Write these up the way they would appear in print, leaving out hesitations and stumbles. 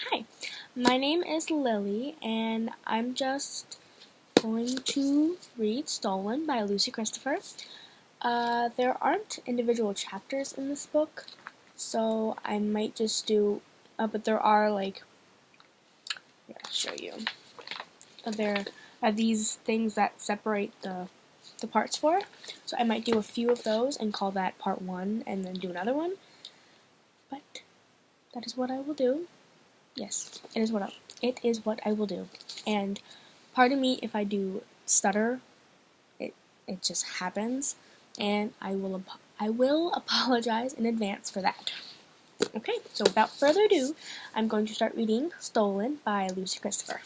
Hi, my name is Lily, and I'm just going to read Stolen by Lucy Christopher. There aren't individual chapters in this book, so I might just do, but there are here, I'll show you. There are these things that separate the parts for it, so I might do a few of those and call that part 1 and then do another one, but that is what I will do. Yes, it is what I will do. And pardon me if I do stutter. It just happens, and I will apologize in advance for that. Okay, so without further ado, I'm going to start reading Stolen by Lucy Christopher.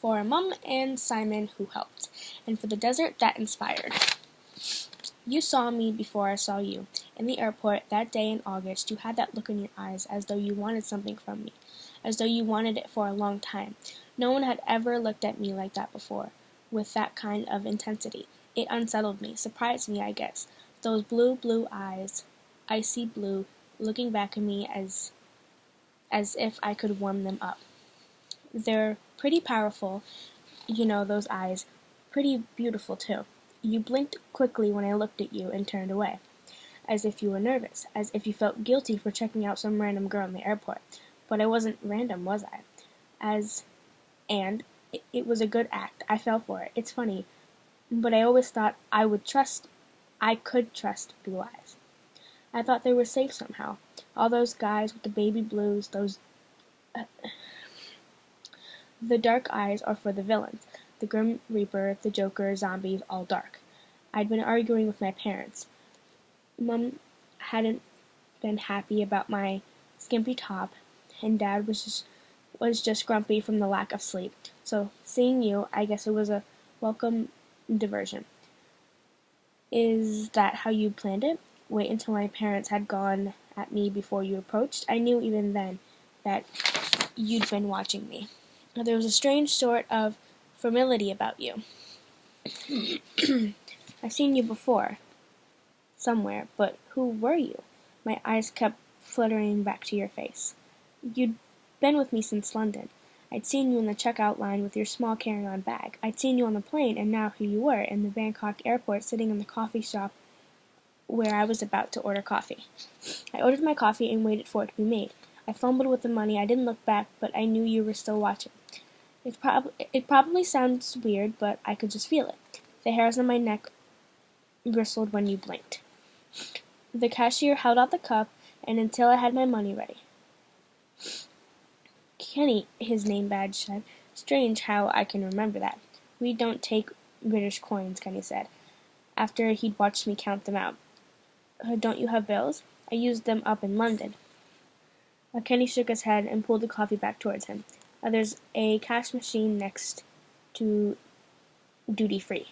For Mum and Simon who helped, and for the desert that inspired. You saw me before I saw you. In the airport that day in August, you had that look in your eyes as though you wanted something from me, as though you wanted it for a long time. No one had ever looked at me like that before, with that kind of intensity. It unsettled me, surprised me, I guess. Those blue, blue eyes, icy blue, looking back at me as if I could warm them up. They're pretty powerful, you know, those eyes. Pretty beautiful, too. You blinked quickly when I looked at you and turned away, as if you were nervous, as if you felt guilty for checking out some random girl in the airport. But I wasn't random, was I? It was a good act. I fell for it. It's funny, but I always thought I could trust blue eyes. I thought they were safe somehow. All those guys with the baby blues, the dark eyes are for the villains. The Grim Reaper, the Joker, zombies, all dark. I'd been arguing with my parents. Mum hadn't been happy about my skimpy top, and Dad was just grumpy from the lack of sleep. So seeing you, I guess it was a welcome diversion. Is that how you planned it? Wait until my parents had gone at me before you approached? I knew even then that you'd been watching me. There was a strange sort of familiarity about you. I've seen you before, somewhere, but who were you? My eyes kept fluttering back to your face. You'd been with me since London. I'd seen you in the checkout line with your small carry-on bag. I'd seen you on the plane, and now here you were, in the Bangkok airport, sitting in the coffee shop where I was about to order coffee. I ordered my coffee and waited for it to be made. I fumbled with the money. I didn't look back, but I knew you were still watching. It probably sounds weird, but I could just feel it. The hairs on my neck bristled when you blinked. The cashier held out the cup, and until I had my money ready. Kenny, his name badge said. Strange how I can remember that. We don't take British coins, Kenny said, after he'd watched me count them out. Don't you have bills? I used them up in London. Kenny shook his head and pulled the coffee back towards him. There's a cash machine next to duty-free.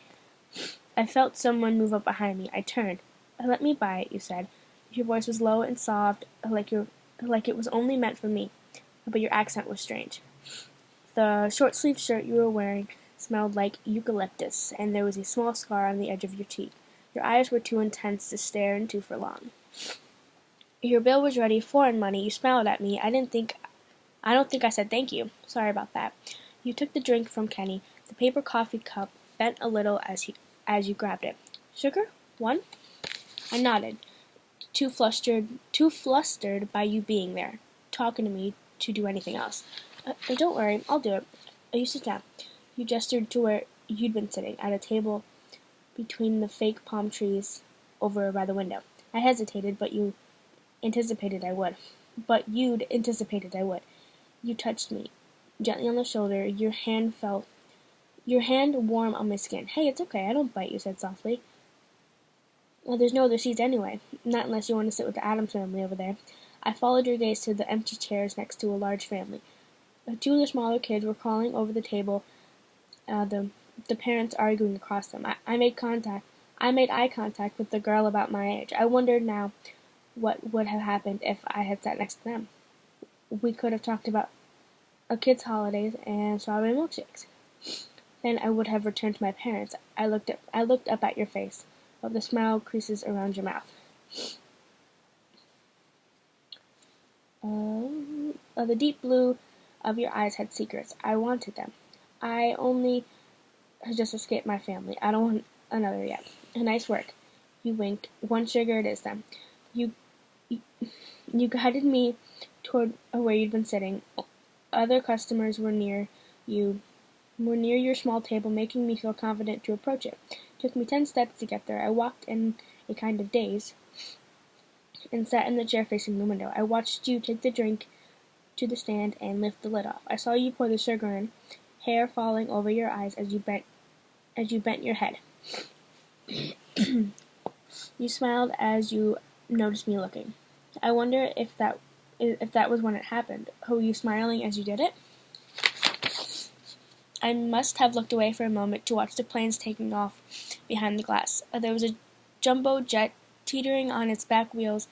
I felt someone move up behind me. I turned. Let me buy it, you said. Your voice was low and soft, like it was only meant for me, but your accent was strange. The short-sleeved shirt you were wearing smelled like eucalyptus, and there was a small scar on the edge of your cheek. Your eyes were too intense to stare into for long. Your bill was ready, foreign money. You smiled at me. I don't think I said thank you. Sorry about that. You took the drink from Kenny. The paper coffee cup bent a little as you grabbed it. Sugar? One? I nodded, too flustered by you being there, talking to me to do anything else. Don't worry, I'll do it. You sit down. You gestured to where you'd been sitting, at a table between the fake palm trees over by the window. I hesitated, but you'd anticipated I would. You touched me gently on the shoulder. Your hand warm on my skin. Hey, it's okay. I don't bite, you said softly. Well, there's no other seats anyway. Not unless you want to sit with the Addams family over there. I followed your gaze to the empty chairs next to a large family. Two of the smaller kids were crawling over the table, the parents arguing across them. I made eye contact with the girl about my age. I wondered now what would have happened if I had sat next to them. We could have talked about a kid's holidays and strawberry milkshakes. Then I would have returned to my parents. I looked up at your face, of the smile creases around your mouth. The deep blue of your eyes had secrets. I wanted them. I only just escaped my family. I don't want another yet. Nice work. You winked. One sugar it is then. You you guided me toward where you'd been sitting. Other customers were near your small table, making me feel confident to approach it. Took me 10 steps to get there. I walked in a kind of daze and sat in the chair facing the window. I watched you take the drink to the stand and lift the lid off. I saw you pour the sugar in, hair falling over your eyes as you bent your head. You smiled as you noticed me looking. I wonder if that was when it happened. Were you smiling as you did it? I must have looked away for a moment to watch the planes taking off behind the glass. There was a jumbo jet teetering on its back wheels,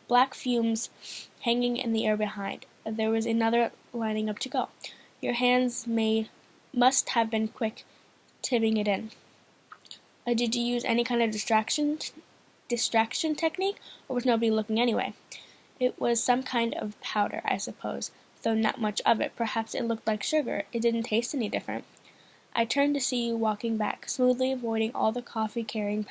black fumes hanging in the air behind. There was another lining up to go. Your hands must have been quick tipping it in. Did you use any kind of distraction technique, or was nobody looking anyway? It was some kind of powder, I suppose, though not much of it. Perhaps it looked like sugar. It didn't taste any different. I turned to see you walking back, smoothly avoiding all the coffee-carrying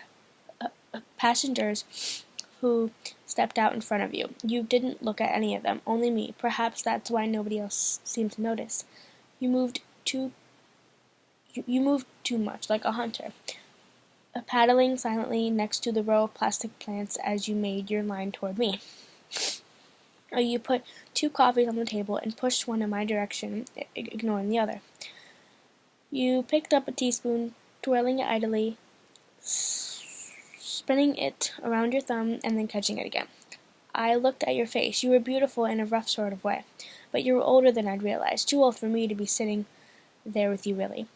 passengers who stepped out in front of you. You didn't look at any of them, only me. Perhaps that's why nobody else seemed to notice. You moved too much, like a hunter, paddling silently next to the row of plastic plants as you made your line toward me. You put 2 coffees on the table and pushed one in my direction, ignoring the other. You picked up a teaspoon, twirling it idly, spinning it around your thumb, and then catching it again. I looked at your face. You were beautiful in a rough sort of way, but you were older than I'd realized, too old for me to be sitting there with you, really.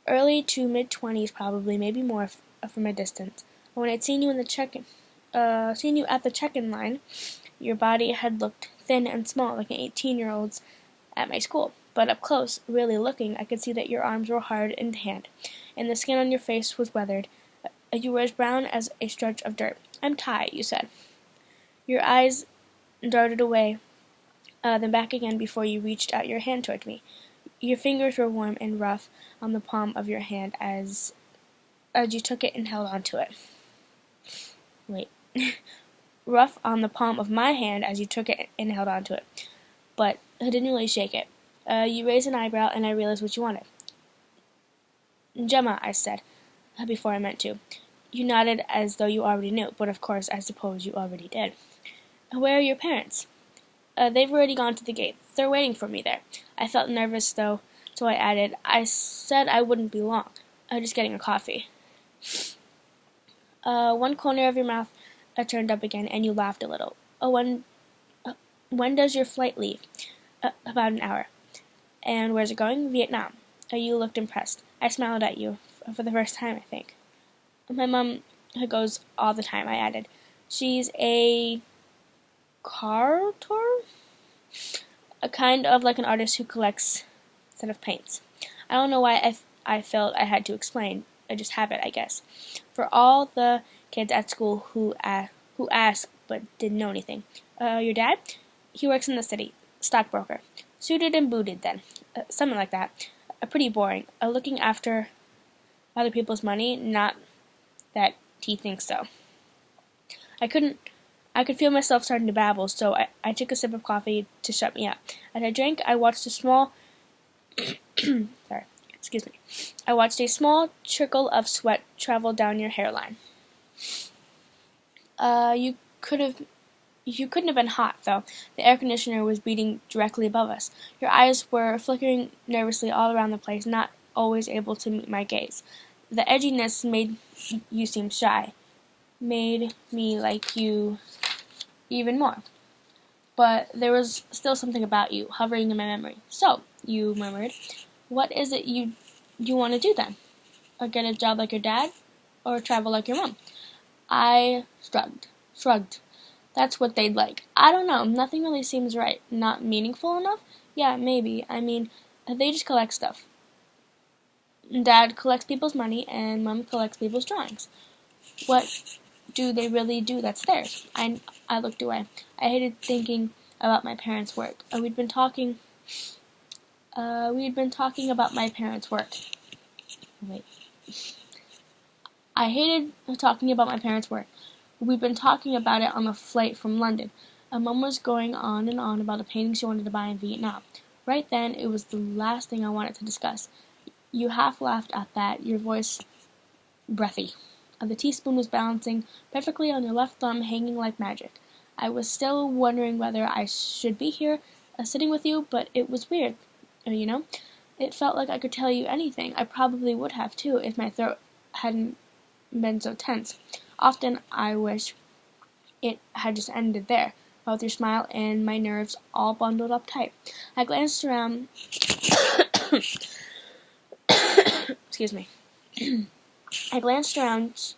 Early to mid-20s, probably, maybe more from a distance. When I'd seen you at the check-in line, your body had looked thin and small, like an 18-year-old's at my school. But up close, really looking, I could see that your arms were hard and tanned, and the skin on your face was weathered. You were as brown as a stretch of dirt. I'm Ty, you said. Your eyes darted away, then back again before you reached out your hand toward me. Your fingers were warm and rough on the palm of your hand as you took it and held onto it. Wait. Rough on the palm of my hand as you took it and held onto it. But I didn't really shake it. You raised an eyebrow, and I realized what you wanted. Gemma, I said, before I meant to. You nodded as though you already knew, but of course I suppose you already did. Where are your parents? They've already gone to the gate. They're waiting for me there. I felt nervous, though, so I added, I said I wouldn't be long. Just getting a coffee. One corner of your mouth turned up again, and you laughed a little. When does your flight leave? About an hour. And where's it going? Vietnam. You looked impressed. I smiled at you, for the first time, I think. My mom goes all the time, I added. She's a cartor? A kind of like an artist who collects a set of paints. I don't know why I felt I had to explain. I just have it, I guess. For all the kids at school who asked but didn't know anything. Your dad? He works in the city. Stockbroker. Suited and booted, then. Something like that. Pretty boring. Looking after other people's money, not that he thinks so. I could feel myself starting to babble, so I took a sip of coffee to shut me up. As I drank, I watched a small I watched a small trickle of sweat travel down your hairline. You couldn't have been hot, though. The air conditioner was beating directly above us. Your eyes were flickering nervously all around the place, not always able to meet my gaze. The edginess made you seem shy, made me like you even more. But there was still something about you, hovering in my memory. So, you murmured, what is it you want to do then? Or get a job like your dad? Or travel like your mom? I shrugged. That's what they'd like. I don't know, nothing really seems right. Not meaningful enough? Yeah, maybe. I mean, they just collect stuff. Dad collects people's money, and Mom collects people's drawings. What do they really do that's theirs? I looked away. I hated thinking about my parents' work. We'd been talking about my parents' work. Wait. I hated talking about my parents' work. We'd been talking about it on the flight from London. Mum was going on and on about a painting she wanted to buy in Vietnam. Right then, it was the last thing I wanted to discuss. You half laughed at that, your voice breathy. The teaspoon was balancing perfectly on your left thumb, hanging like magic. I was still wondering whether I should be here, sitting with you, but it was weird, you know? It felt like I could tell you anything. I probably would have, too, if my throat hadn't been so tense. Often I wish it had just ended there, with your smile and my nerves all bundled up tight. I glanced around. Excuse me. I glanced around,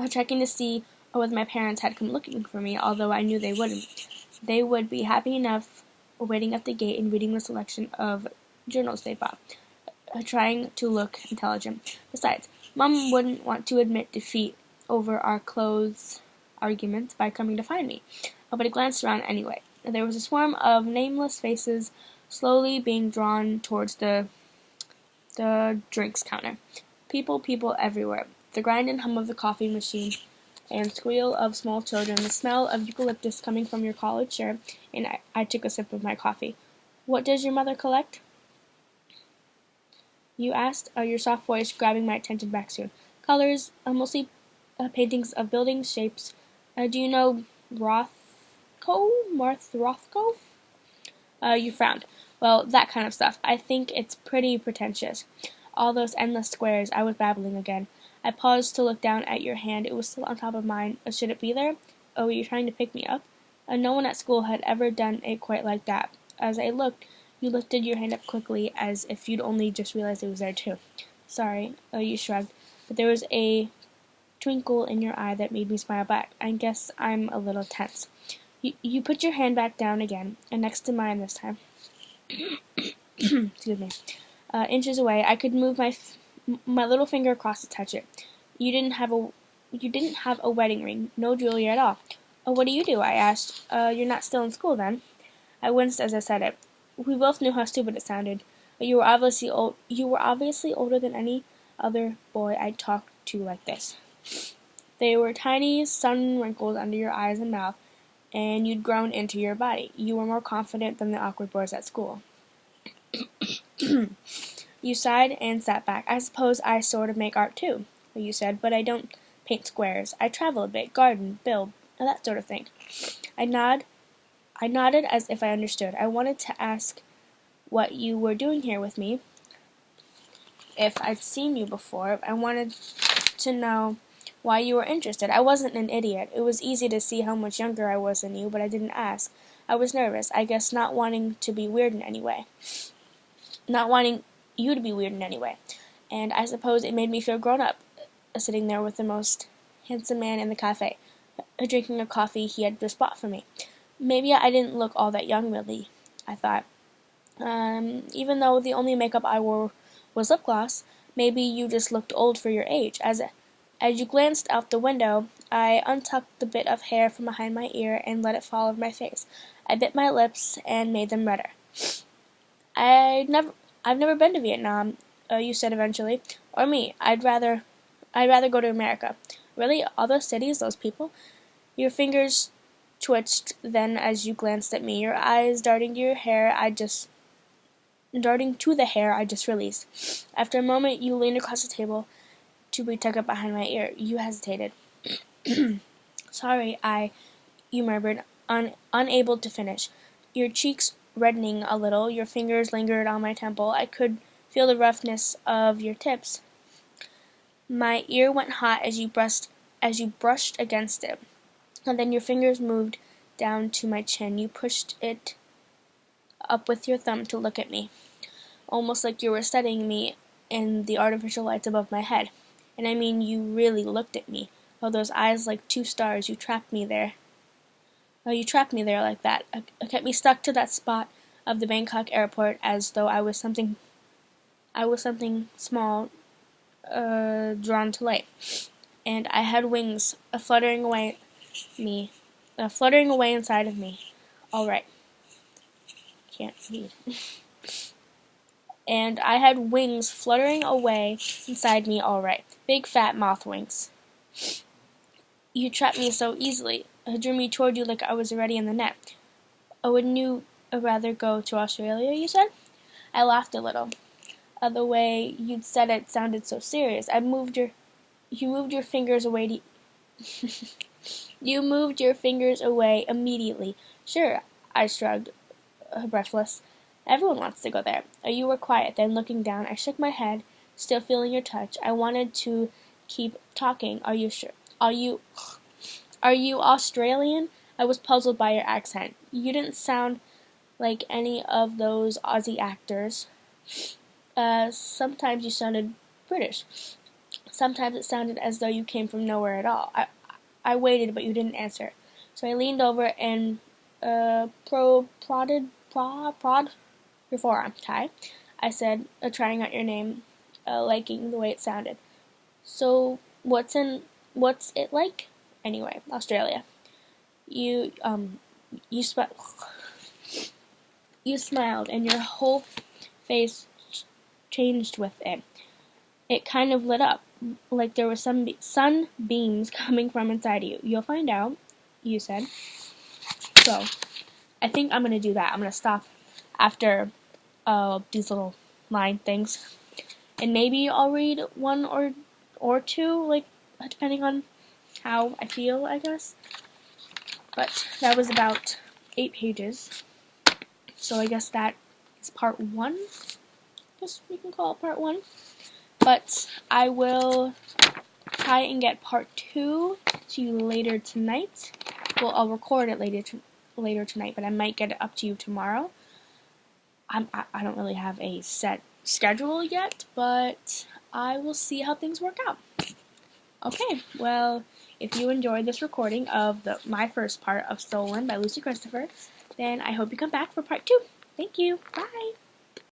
checking to see whether my parents had come looking for me, although I knew they wouldn't. They would be happy enough waiting at the gate and reading the selection of journals they bought, trying to look intelligent. Besides, Mum wouldn't want to admit defeat over our clothes arguments by coming to find me. But I glanced around anyway. There was a swarm of nameless faces slowly being drawn towards the drinks counter. People everywhere. The grind and hum of the coffee machine and squeal of small children, the smell of eucalyptus coming from your collared shirt, and I took a sip of my coffee. What does your mother collect? You asked, your soft voice grabbing my attention back soon. Colors, mostly paintings of buildings, shapes. Do you know Martha Rothko? You frowned. Well, that kind of stuff. I think it's pretty pretentious. All those endless squares. I was babbling again. I paused to look down at your hand. It was still on top of mine. Should it be there? Oh, were you trying to pick me up? No one at school had ever done it quite like that. As I looked, you lifted your hand up quickly, as if you'd only just realized it was there too. Sorry, you shrugged, but there was a twinkle in your eye that made me smile back. I guess I'm a little tense. You put your hand back down again, and next to mine this time. Excuse me. Inches away, I could move my little finger across to touch it. You didn't have a wedding ring, no jewelry at all. Oh, what do you do? I asked. You're not still in school then? I winced as I said it. We both knew how stupid it sounded. You were obviously older than any other boy I'd talked to like this. There were tiny sun wrinkles under your eyes and mouth, and you'd grown into your body. You were more confident than the awkward boys at school. You sighed and sat back. I suppose I sort of make art too, you said, but I don't paint squares. I travel a bit, garden, build, that sort of thing. I nodded as if I understood. I wanted to ask what you were doing here with me, if I'd seen you before. I wanted to know why you were interested. I wasn't an idiot. It was easy to see how much younger I was than you, but I didn't ask. I was nervous, I guess, not wanting to be weird in any way. Not wanting you to be weird in any way. And I suppose it made me feel grown up, sitting there with the most handsome man in the cafe, drinking a coffee he had just bought for me. Maybe I didn't look all that young, really, I thought. Even though the only makeup I wore was lip gloss, maybe you just looked old for your age. As you glanced out the window, I untucked the bit of hair from behind my ear and let it fall over my face. I bit my lips and made them redder. I've never been to Vietnam, you said eventually. Or me. I'd rather go to America. Really? All those cities, those people? Your fingers twitched then as you glanced at me, your eyes darting to the hair I just released. After a moment, you leaned across the table to be tucked up behind my ear. You hesitated. Sorry, you murmured, unable to finish. Your cheeks reddening a little, your fingers lingered on my temple. I could feel the roughness of your tips. My ear went hot as you brushed against it. And then your fingers moved down to my chin. You pushed it up with your thumb to look at me, almost like you were studying me in the artificial lights above my head. And I mean, you really looked at me. Oh, those eyes like two stars. You trapped me there. Oh, you trapped me there like that. Kept me stuck to that spot of the Bangkok airport as though I was something small, drawn to light. And I had wings, fluttering away inside of me. All right. can't read. And I had wings fluttering away inside me all right. Big fat moth wings. You trapped me so easily. Drew me toward you like I was already in the net. Wouldn't you rather go to Australia, you said? I laughed a little. The way you'd said it sounded so serious. You moved your fingers away You moved your fingers away immediately. Sure, I shrugged, breathless. Everyone wants to go there. You were quiet. Then, looking down, I shook my head, still feeling your touch. I wanted to keep talking. Are you sure? Are you Australian? I was puzzled by your accent. You didn't sound like any of those Aussie actors. Sometimes you sounded British. Sometimes it sounded as though you came from nowhere at all. I waited, but you didn't answer. So I leaned over and prodded your forearm, Ty. I said, trying out your name, liking the way it sounded. So what's it like? Anyway, Australia. You smiled, and your whole face changed with it. It kind of lit up, like there were some sunbeams coming from inside you. You'll find out, you said. So, I think I'm going to do that. I'm going to stop after these little line things. And maybe I'll read one or two, like, depending on how I feel, I guess. But that was about 8 pages. So I guess that is part 1. Guess we can call it part 1. But I will try and get part 2 to you later tonight. Well, I'll record it later tonight, but I might get it up to you tomorrow. I don't really have a set schedule yet, but I will see how things work out. Okay, well, if you enjoyed this recording of my first part of Stolen by Lucy Christopher, then I hope you come back for part 2. Thank you. Bye.